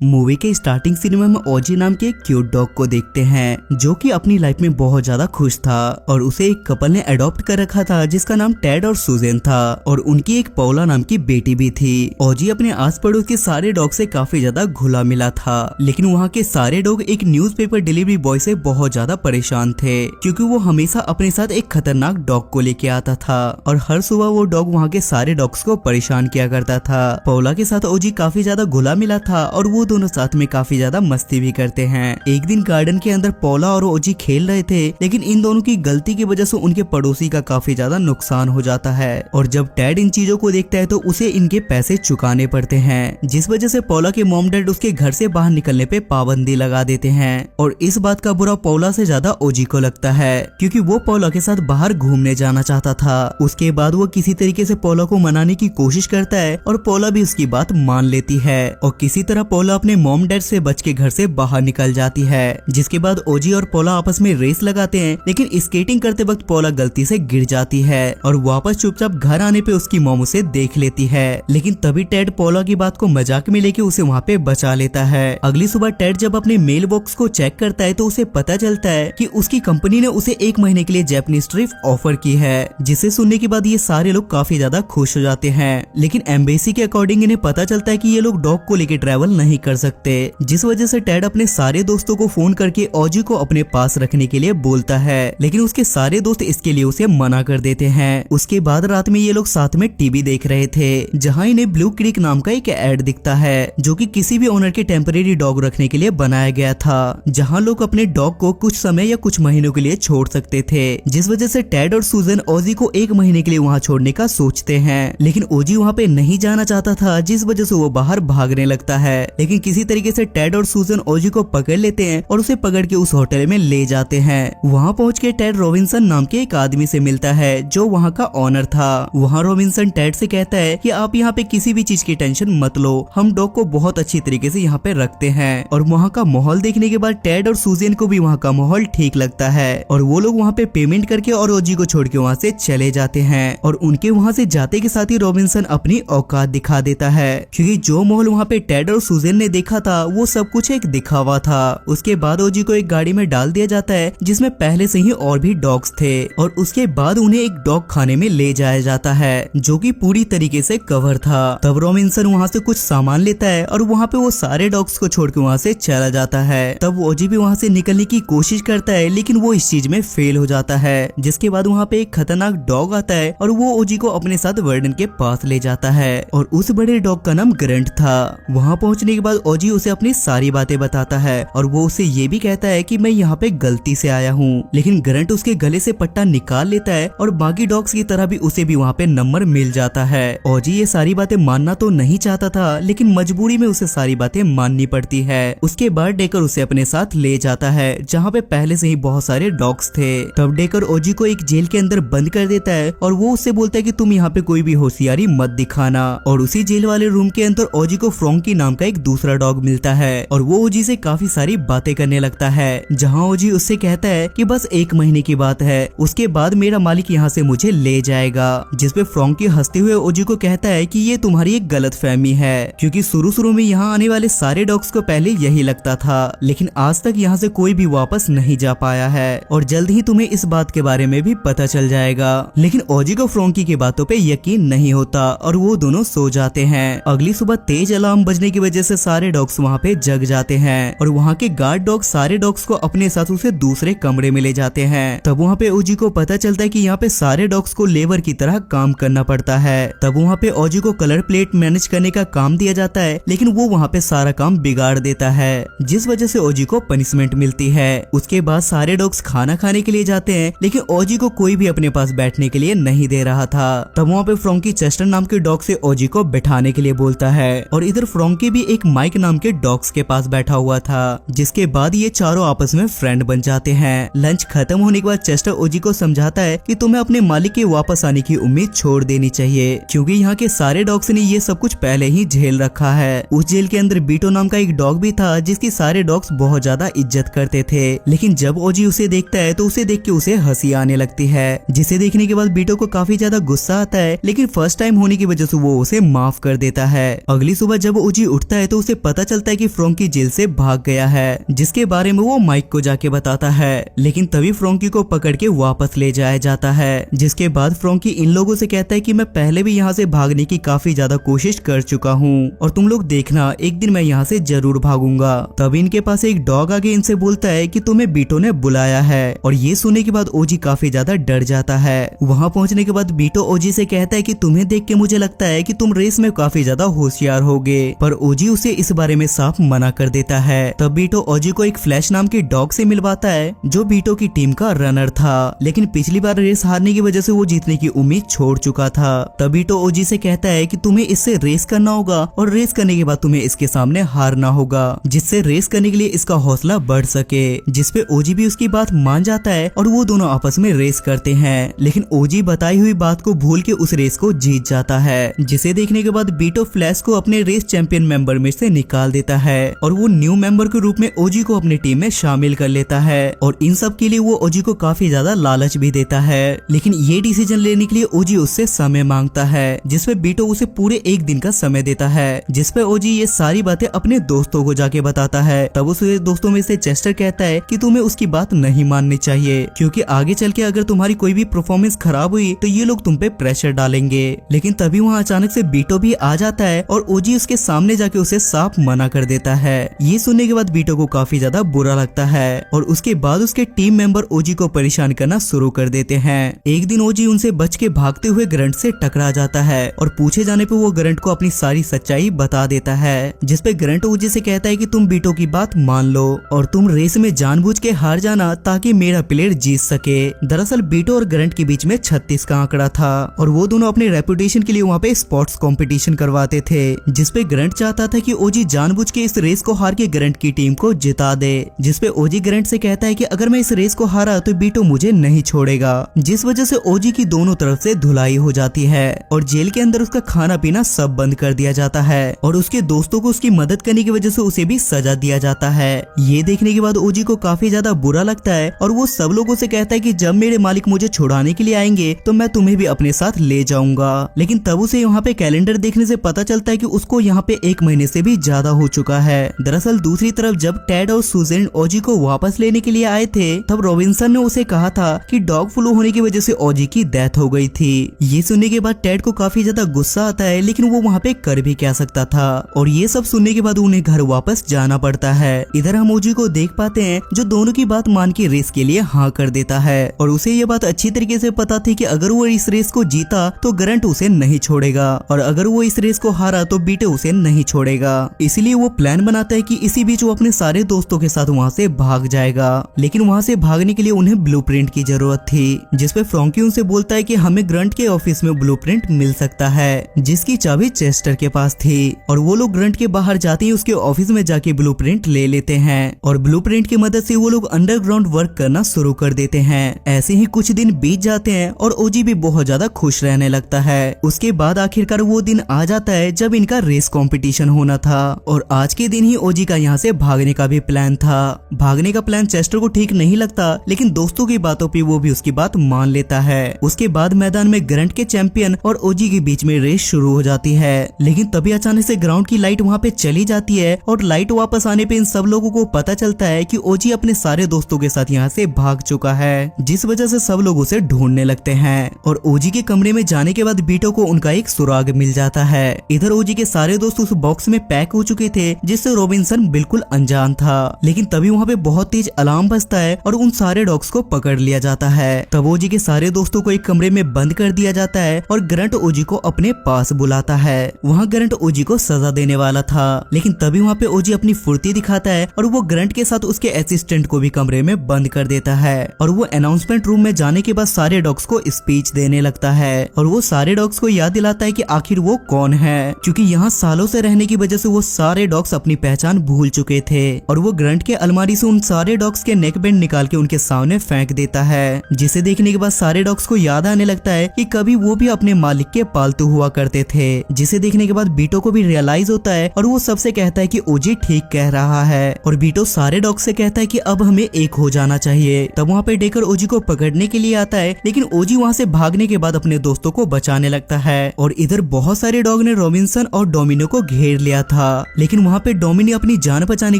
Movie के starting scene में हम ओजी नाम के एक क्यूट डॉग को देखते हैं जो कि अपनी लाइफ में बहुत ज्यादा खुश था और उसे एक कपल ने अडॉप्ट कर रखा था जिसका नाम टेड और सुजेन था और उनकी एक पौला नाम की बेटी भी थी। ओजी अपने आस पड़ोस के सारे डॉग से काफी ज्यादा घुला मिला था, लेकिन वहाँ के सारे डॉग एक न्यूज़पेपर डिलीवरी बॉय से बहुत ज्यादा परेशान थे क्योंकि वो हमेशा अपने साथ एक खतरनाक डॉग को लेके आता था और हर सुबह वो डॉग वहाँ के सारे डॉग्स को परेशान किया करता था। पौला के साथ ओजी काफी ज्यादा घुला मिला था और वो दोनों साथ में काफी ज्यादा मस्ती भी करते हैं। एक दिन गार्डन के अंदर पौला और ओजी खेल रहे थे, लेकिन इन दोनों की गलती की वजह से उनके पड़ोसी का काफी ज्यादा नुकसान हो जाता है और जब टेड इन चीजों को देखता है तो उसे इनके पैसे चुकाने पड़ते हैं, जिस वजह से पौला के मॉम डैड उसके घर से बाहर निकलने पे पाबंदी लगा देते हैं और इस बात का बुरा पौला से ज्यादा ओजी को लगता है क्योंकि वो पौला के साथ बाहर घूमने जाना चाहता था। उसके बाद वो किसी तरीके से पौला को मनाने की कोशिश करता है और पौला भी उसकी बात मान लेती है और किसी तरह पौला अपने मॉम डैड से बच के घर से बाहर निकल जाती है। जिसके बाद ओजी और पौला आपस में रेस लगाते हैं, लेकिन स्केटिंग करते वक्त पौला गलती से गिर जाती है और वापस चुपचाप घर आने पे उसकी मॉम उसे देख लेती है, लेकिन तभी टेड पौला की बात को मजाक में लेके उसे वहाँ पे बचा लेता है। अगली सुबह टेड जब अपने मेल बॉक्स को चेक करता है तो उसे पता चलता है कि उसकी कंपनी ने उसे 1 महीने के लिए जापानीज ट्रिप ऑफर की है, जिसे सुनने के बाद ये सारे लोग काफी ज्यादा खुश हो जाते हैं। लेकिन एम्बेसी के अकॉर्डिंग इन्हें पता चलता है कि ये लोग डॉग को लेके ट्रैवल नहीं कर सकते, जिस वजह से टेड अपने सारे दोस्तों को फोन करके ओजी को अपने पास रखने के लिए बोलता है, लेकिन उसके सारे दोस्त इसके लिए उसे मना कर देते हैं। उसके बाद रात में ये लोग साथ में टीवी देख रहे थे, जहां इन्हें ब्लू क्रीक नाम का एक एड दिखता है जो कि किसी भी ओनर के टेम्परेरी डॉग रखने के लिए बनाया गया था, जहां लोग अपने डॉग को कुछ समय या कुछ महीनों के लिए छोड़ सकते थे, जिस वजह से टेड और सुजन ओजी को 1 महीने के लिए वहां छोड़ने का सोचते हैं। लेकिन ओजी वहां पे नहीं जाना चाहता था, जिस वजह से वो बाहर भागने लगता है, लेकिन किसी तरीके से टेड और सुजन ओजी को पकड़ लेते हैं और उसे पकड़ के उस होटल में ले जाते हैं। वहाँ पहुँच के टेड रॉबिन्सन नाम के एक आदमी से मिलता है जो वहाँ का ओनर था। वहाँ रॉबिन्सन टेड से कहता है कि आप यहाँ पे किसी भी चीज की टेंशन मत लो, हम डॉग को बहुत अच्छी तरीके से यहाँ पे रखते हैं। और वहाँ का माहौल देखने के बाद टेड और सुजन को भी वहाँ का माहौल ठीक लगता है और वो लोग वहाँ पे पेमेंट करके और ओजी को छोड़ के वहाँ से चले जाते हैं और उनके वहाँ से जाते के साथ ही रॉबिन्सन अपनी औकात दिखा देता है, क्योंकि जो माहौल वहाँ पे टेड और सुजन ने देखा था वो सब कुछ एक दिखावा था। उसके बाद ओजी को एक गाड़ी में डाल दिया जाता है जिसमें पहले से ही और भी डॉग्स थे और उसके बाद उन्हें एक डॉग खाने में ले जाया जाता है जो कि पूरी तरीके से कवर था। तब रॉबिन्सन वहाँ से कुछ सामान लेता है और वहाँ पे वो सारे डॉग्स को छोड़ के वहाँ से चला जाता है। तब ओजी भी वहाँ से निकलने की कोशिश करता है, लेकिन वो इस चीज में फेल हो जाता है। जिसके बाद वहाँ पे एक खतरनाक डॉग आता है और वो ओजी को अपने साथ वर्डन के पास ले जाता है और उस बड़े डॉग का नाम ग्रंट था। वहाँ पहुँचने के बाद ओजी उसे अपनी सारी बातें बताता है और वो उसे ये भी कहता है कि मैं यहाँ पे गलती से आया हूँ, लेकिन ग्रंट उसके गले से पट्टा निकाल लेता है और बाकी डॉग्स की तरह भी उसे भी वहाँ पे नंबर मिल जाता है। ओजी ये सारी बातें मानना तो नहीं चाहता था, लेकिन मजबूरी में उसे सारी बातें माननी पड़ती है। उसके बाद डेकर उसे अपने साथ ले जाता है जहाँ पे पहले से ही बहुत सारे डॉग्स थे। तब डेकर ओजी को एक जेल के अंदर बंद कर देता है और वो उससे बोलता है कि तुम यहाँ पे कोई भी होशियारी मत दिखाना। और उसी जेल वाले रूम के अंदर ओजी को फ्रॉन्की नाम का एक दूसरा डॉग मिलता है और वो ओजी से काफी सारी बातें करने लगता है, जहाँ ओजी उससे कहता है कि बस 1 महीने की बात है, उसके बाद मेरा मालिक यहाँ से मुझे ले जाएगा। जिसपे फ्रॉन्की हंसते हुए ओजी को कहता है कि ये तुम्हारी एक गलतफहमी है, क्योंकि शुरू में यहाँ आने वाले सारे डॉग्स को पहले यही लगता था, लेकिन आज तक यहाँ से कोई भी वापस नहीं जा पाया है और जल्द ही तुम्हें इस बात के बारे में भी पता चल जाएगा। लेकिन ओजी को फ्रॉन्की की बातों पे यकीन नहीं होता और वो दोनों सो जाते हैं। अगली सुबह तेज अलार्म बजने की वजह से सारे डॉग्स वहाँ पे जग जाते हैं और वहाँ के गार्ड डॉग सारे डॉग्स को अपने साथ उसे दूसरे कमरे में ले जाते हैं। तब वहाँ पे ओजी को पता चलता है कि यहाँ पे सारे डॉग्स को लेबर की तरह काम करना पड़ता है। तब वहाँ पे ओजी को कलर प्लेट मैनेज करने का काम दिया जाता है, लेकिन वो वहाँ पे सारा काम बिगाड़ देता है, जिस वजह से ओजी को पनिशमेंट मिलती है। उसके बाद सारे डॉग्स खाना खाने के लिए जाते हैं, लेकिन ओजी को कोई भी अपने पास बैठने के लिए नहीं दे रहा था। तब वहाँ पे फ्रॉन्की चेस्टर नाम के डॉग से ओजी को बैठाने के लिए बोलता है और इधर फ्रॉन्की भी एक माइक नाम के डॉग्स के पास बैठा हुआ था। जिसके बाद ये चारों आपस में फ्रेंड बन जाते हैं। लंच खत्म होने के बाद चेस्टर ओजी को समझाता है कि तुम्हें अपने मालिक के वापस आने की उम्मीद छोड़ देनी चाहिए, क्योंकि यहाँ के सारे डॉग्स ने ये सब कुछ पहले ही झेल रखा है। उस जेल के अंदर बीटो नाम का एक डॉग भी था जिसकी सारे डॉग्स बहुत ज्यादा इज्जत करते थे, लेकिन जब ओजी उसे देखता है तो उसे देख के उसे हंसी आने लगती है, जिसे देखने के बाद बीटो को काफी ज्यादा गुस्सा आता है, लेकिन फर्स्ट टाइम होने की वजह से वो उसे माफ कर देता है। अगली सुबह जब ओजी उठता है तो उसे पता चलता है कि फ्रॉन्की जेल से भाग गया है, जिसके बारे में वो माइक को जाके बताता है। लेकिन तभी फ्रॉन्की को पकड़ के वापस ले जाया जाता है, जिसके बाद फ्रॉन्की इन लोगों से कहता है कि मैं पहले भी यहाँ से भागने की काफी ज्यादा कोशिश कर चुका हूँ और तुम लोग देखना एक दिन मैं यहाँ से जरूर भागूंगा। तभी इनके पास एक डॉग आके इनसे बोलता है कि तुम्हें बीटो ने बुलाया है। और ये सुनने के बाद ओजी काफी ज्यादा डर जाता है। वहाँ पहुँचने के बाद बीटो ओजी से कहता है कि तुम्हें देख के मुझे लगता है कि तुम रेस में काफी ज्यादा होशियार होगे, पर ओजी उसे इस बारे में साफ मना कर देता है। तब बीटो ओजी को एक फ्लैश नाम के डॉग से मिलवाता है जो बीटो की टीम का रनर था, लेकिन पिछली बार रेस हारने की वजह से वो जीतने की उम्मीद छोड़ चुका था। तब बीटो ओजी से कहता है कि तुम्हें इससे रेस करना होगा और रेस करने के बाद तुम्हें इसके सामने हारना होगा, जिससे रेस करने के लिए इसका हौसला बढ़ सके। जिसपे ओजी भी उसकी बात मान जाता है और वो दोनों आपस में रेस करते हैं, लेकिन ओजी बताई हुई बात को भूल के उस रेस को जीत जाता है। जिसे देखने के बाद बीटो फ्लैश को अपने रेस चैंपियन मेंबर में से निकाल देता है और वो न्यू मेंबर के रूप में ओजी को अपनी टीम में शामिल कर लेता है। और इन सब के लिए वो ओजी को काफी ज्यादा लालच भी देता है, लेकिन ये डिसीजन लेने के लिए ओजी उससे समय मांगता है, जिसपे बीटो उसे पूरे एक दिन का समय देता है। जिसपे ओजी ये सारी बातें अपने दोस्तों को जाके बताता है। तब उसके दोस्तों में से चेस्टर कहता है कि तुम्हें उसकी बात नहीं माननी चाहिए, क्योंकि आगे चल के अगर तुम्हारी कोई भी परफॉर्मेंस खराब हुई तो ये लोग तुम पे प्रेशर डालेंगे। लेकिन तभी वहाँ अचानक से बीटो भी आ जाता है और ओजी उसके सामने जाके उसे साफ मना कर देता है। ये सुनने के बाद बीटो को काफी ज्यादा बुरा लगता है और उसके बाद उसके टीम मेंबर ओजी को परेशान करना शुरू कर देते हैं। एक दिन ओजी उनसे बच के भागते हुए ग्रंट से टकरा जाता है और पूछे जाने पे वो ग्रंट को अपनी सारी सच्चाई बता देता है, जिसपे ग्रंट ओजी से कहता है कि तुम बीटो की बात मान लो और तुम रेस में जानबूझ के हार जाना ताकि मेरा प्लेयर जीत सके। दरअसल बीटो और ग्रंट के बीच में 36 का आंकड़ा था और वो दोनों अपने रेपुटेशन के लिए वहाँ पे स्पोर्ट्स कंपटीशन करवाते थे, जिसपे ग्रंट चाहता था कि ओजी जानबूझ के इस रेस को हार के ग्रंट की टीम को जिता दे। जिसपे ओजी ग्रंट से कहता है कि अगर मैं इस रेस को हारा तो बीटो मुझे नहीं छोड़ेगा, जिस वजह से ओजी की दोनों तरफ से धुलाई हो जाती है और जेल के अंदर उसका खाना पीना सब बंद कर दिया जाता है और उसके दोस्तों को उसकी मदद करने की वजह से उसे भी सजा दिया जाता है। ये देखने के बाद ओजी को काफी ज्यादा बुरा लगता है और वो सब लोगों से कहता है कि जब मेरे मालिक मुझे छुड़ाने के लिए आएंगे तो मैं तुम्हें भी अपने साथ ले जाऊंगा। लेकिन तब उसे यहाँ पे कैलेंडर देखने से पता चलता है कि उसको यहाँ पे 1 महीने से भी ज्यादा हो चुका है। दरअसल दूसरी तरफ जब टेड और सुजेन ओजी को वापस लेने के लिए आए थे तब रॉबिन्सन ने उसे कहा था कि डॉग फ्लू होने की वजह से ओजी की डेथ हो गई थी। ये सुनने के बाद टेड को काफी ज्यादा गुस्सा आता है, लेकिन वो वहाँ पे कर भी क्या सकता था और ये सब सुनने के बाद उन्हें घर वापस जाना पड़ता है। इधर हम ओजी को देख पाते हैं जो दोनों की बात मान के रेस के लिए हाँ कर देता है और उसे ये बात अच्छी तरीके से पता थी कि अगर वो इस रेस को जीता तो ग्रंट उसे नहीं छोड़ेगा और अगर वो इस रेस को हारा तो बीटो उसे नहीं छोड़ेगा। इसीलिए वो प्लान बनाता है कि इसी बीच वो अपने सारे दोस्तों के साथ वहाँ से भाग जाएगा। लेकिन वहाँ से भागने के लिए उन्हें ब्लूप्रिंट की जरूरत थी, जिसपे फ्रॉन्की उनसे बोलता है कि हमें ग्रंट के ऑफिस में ब्लूप्रिंट मिल सकता है, जिसकी चाबी चेस्टर के पास थी। और वो लोग ग्रंट के बाहर जाते ही उसके ऑफिस में जाके ब्लूप्रिंट ले लेते हैं और ब्लूप्रिंट की मदद से वो लोग अंडरग्राउंड वर्क करना शुरू कर देते हैं। ऐसे ही कुछ दिन बीत जाते हैं और ओजी भी बहुत ज्यादा खुश रहने लगता है। उसके बाद आखिरकार वो दिन आ जाता है जब इनका रेस कंपटीशन होना था और आज के दिन ही ओजी का यहाँ से भागने का भी प्लान था। भागने का प्लान चेस्टर को ठीक नहीं लगता, लेकिन दोस्तों की बातों पे वो भी उसकी बात मान लेता है। उसके बाद मैदान में ग्रंट के चैंपियन और ओजी के बीच में रेस शुरू हो जाती है, लेकिन तभी अचानक से ग्राउंड की लाइट वहाँ पे चली जाती है और लाइट वापस आने पे इन सब लोगों को पता चलता है कि ओजी अपने सारे दोस्तों के साथ यहाँ से भाग चुका है, जिस वजह से सब लोग उसे ढूंढने लगते हैं। और ओजी के कमरे में जाने के बाद बीटो को उनका एक सुराग मिल जाता है। इधर ओजी के सारे दोस्त उस बॉक्स में पैक हो चुके थे जिससे रॉबिन्सन बिल्कुल अनजान था, लेकिन तभी वहाँ पे बहुत तेज अलार्म बजता है और उन सारे डॉग्स को पकड़ लिया जाता है। तब ओजी के सारे दोस्तों को एक कमरे में बंद कर दिया जाता है और ग्रंट ओजी को अपने पास बुलाता है। वहाँ ग्रंट ओजी को सजा देने वाला था, लेकिन तभी वहाँ पे ओजी अपनी फुर्ती दिखाता है और वो ग्रंट के साथ उसके असिस्टेंट को भी कमरे में बंद कर देता है और वो अनाउंसमेंट रूम में जाने के बाद सारे डॉग्स को स्पीच देने लगता है और वो सारे डॉग्स को याद दिलाता है कि आखिर वो कौन है, क्योंकि यहाँ सालों से रहने की वजह से वो सारे डॉग्स अपनी पहचान भूल चुके थे। और वो ग्रंट के अलमारी से उन सारे डॉग्स के नेक बैंड निकाल के उनके सामने फेंक देता है, जिसे देखने के बाद सारे डॉग्स को याद आने लगता है कि कभी वो भी अपने मालिक के पालतू हुआ करते थे। जिसे देखने के बाद बीटो को भी रियलाइज होता है और वो सबसे कहता है कि ओजी ठीक कह रहा है और बीटो सारे डॉग्स से कहता है कि अब हमें एक हो जाना चाहिए। तब वहाँ पे डेकर ओजी को पकड़ने के लिए आता है, लेकिन ओजी वहाँ से भागने के बाद अपने दोस्तों को बचाने लगता है। और इधर बहुत सारे डॉग ने रॉबिन्सन और डोमिनो को घेर लिया था था। लेकिन वहाँ पे डोमिनी अपनी जान बचाने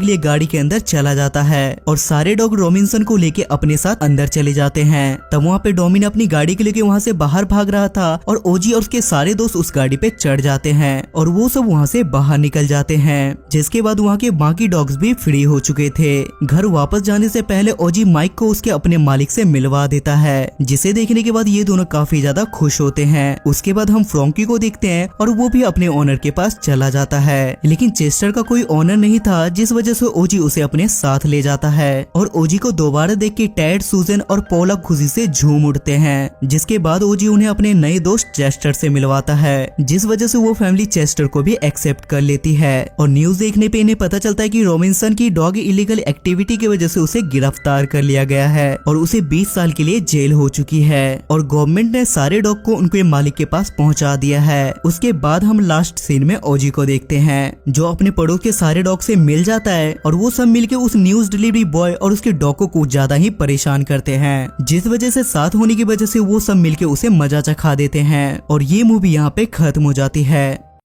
के लिए गाड़ी के अंदर चला जाता है और सारे डॉग रॉबिन्सन को लेके अपने साथ अंदर चले जाते हैं। तब वहाँ पे डोमिनी अपनी गाड़ी के लेके वहाँ से बाहर भाग रहा था और ओजी और उसके सारे दोस्त उस गाड़ी पे चढ़ जाते हैं और वो सब वहाँ से बाहर निकल जाते हैं। जिसके बाद वहाँ के बाकी डॉग्स भी फ्री हो चुके थे। घर वापस जाने से पहले ओजी माइक को उसके अपने मालिक से मिलवा देता है, जिसे देखने के बाद ये दोनों काफी ज्यादा खुश होते हैं। उसके बाद हम फ्रॉन्की को देखते हैं और वो भी अपने ओनर के पास चला जाता है। लेकिन चेस्टर का कोई ओनर नहीं था, जिस वजह से ओजी उसे अपने साथ ले जाता है और ओजी को दोबारा देख के टेड, सूजन और पॉला खुशी से झूम उठते हैं। जिसके बाद ओजी उन्हें अपने नए दोस्त चेस्टर से मिलवाता है, जिस वजह से वो फैमिली चेस्टर को भी एक्सेप्ट कर लेती है। और न्यूज देखने पे इन्हें पता चलता है कि रॉबिन्सन की डॉग इलीगल एक्टिविटी की वजह से उसे गिरफ्तार कर लिया गया है और उसे 20 साल के लिए जेल हो चुकी है और गवर्नमेंट ने सारे डॉग को उनके मालिक के पास पहुंचा दिया है। उसके बाद हम लास्ट सीन में ओजी को देखते हैं, जो अपने पड़ोस के सारे डॉग से मिल जाता है और वो सब मिलके उस न्यूज डिलीवरी बॉय और उसके डॉग को कुछ ज्यादा ही परेशान करते हैं, जिस वजह से साथ होने की वजह से वो सब मिलके उसे मजा चखा देते हैं और ये मूवी यहाँ पे खत्म हो जाती है।